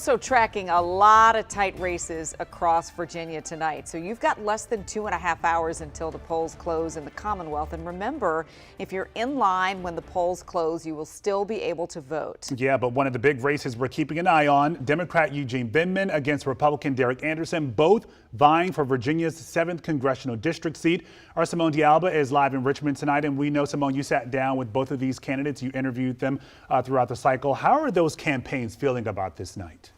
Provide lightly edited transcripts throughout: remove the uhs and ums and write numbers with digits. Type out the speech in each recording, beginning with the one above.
Also tracking a lot of tight races across Virginia tonight. So you've got less than 2.5 hours until the polls close in the Commonwealth. And remember, if you're in line when the polls close, you will still be able to vote. Yeah, but one of the big races we're keeping an eye on, Democrat Eugene Vindman against Republican Derrick Anderson, both vying for Virginia's 7th congressional district seat. Our Simone De Alba is live in Richmond tonight. And we know, Simone, you sat down with both of these candidates. You interviewed them throughout the cycle. How are those campaigns feeling about this night?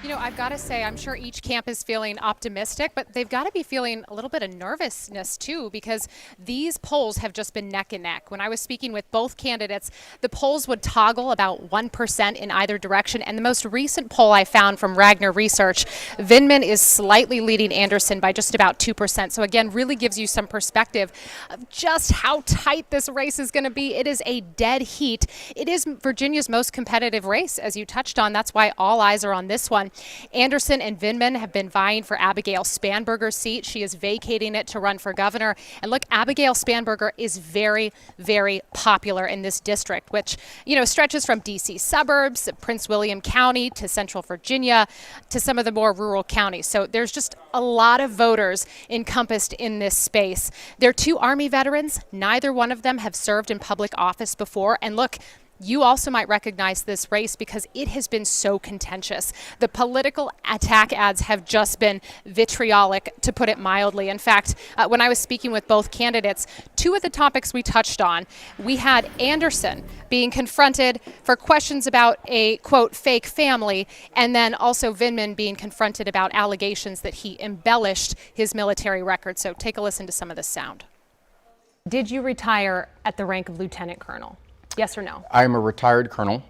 You know, I've got to say, I'm sure each camp is feeling optimistic, but they've got to be feeling a little bit of nervousness, too, because these polls have just been neck and neck. When I was speaking with both candidates, the polls would toggle about 1% in either direction. And the most recent poll I found from Ragnar Research, Vindman is slightly leading Anderson by just about 2%. So, again, really gives you some perspective of just how tight this race is going to be. It is a dead heat. It is Virginia's most competitive race, as you touched on. That's why all eyes are on this one. Anderson and Vindman have been vying for Abigail Spanberger's seat. She is vacating it to run for governor. And look, Abigail Spanberger is very, very popular in this district, which, you know, stretches from D.C. suburbs, Prince William County to Central Virginia to some of the more rural counties. So there's just a lot of voters encompassed in this space. They're two Army veterans. Neither one of them have served in public office before. And look, you also might recognize this race because it has been so contentious. The political attack ads have just been vitriolic, to put it mildly. In fact, when I was speaking with both candidates, two of the topics we touched on, we had Anderson being confronted for questions about a, quote, fake family, and then also Vindman being confronted about allegations that he embellished his military record. So take a listen to some of this sound. Did you retire at the rank of lieutenant colonel? Yes or no? I'm a retired colonel,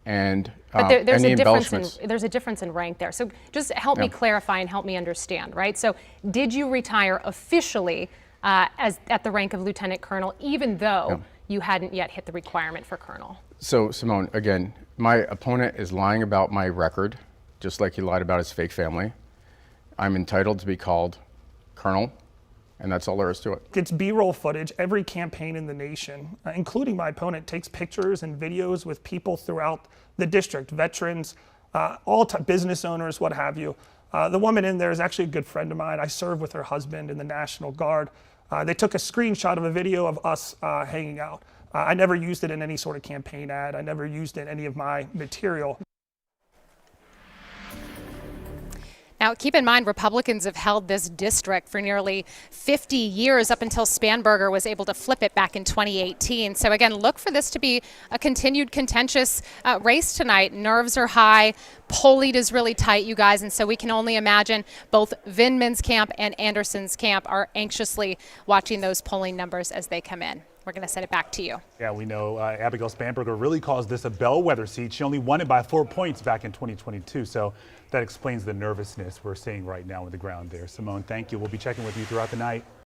and but there's any a embellishments. there's a difference in rank there. So just help me clarify and help me understand, right? So did you retire officially at the rank of lieutenant colonel, even though you hadn't yet hit the requirement for colonel? So Simone, again, my opponent is lying about my record, just like he lied about his fake family. I'm entitled to be called colonel. And that's all there is to it. It's B-roll footage. Every campaign in the nation, including my opponent, takes pictures and videos with people throughout the district, veterans, business owners, what have you. The woman in there is actually a good friend of mine. I served with her husband in the National Guard. They took a screenshot of a video of us hanging out. I never used it in any sort of campaign ad. I never used it in any of my material. Now, keep in mind, Republicans have held this district for nearly 50 years up until Spanberger was able to flip it back in 2018. So, again, look for this to be a continued contentious race tonight. Nerves are high. Polling is really tight, you guys. And so we can only imagine both Vindman's camp and Anderson's camp are anxiously watching those polling numbers as they come in. We're going to send it back to you. Yeah, we know Abigail Spanberger really calls this a bellwether seat. She only won it by 4 points back in 2022. So that explains the nervousness we're seeing right now on the ground there. Simone, thank you. We'll be checking with you throughout the night.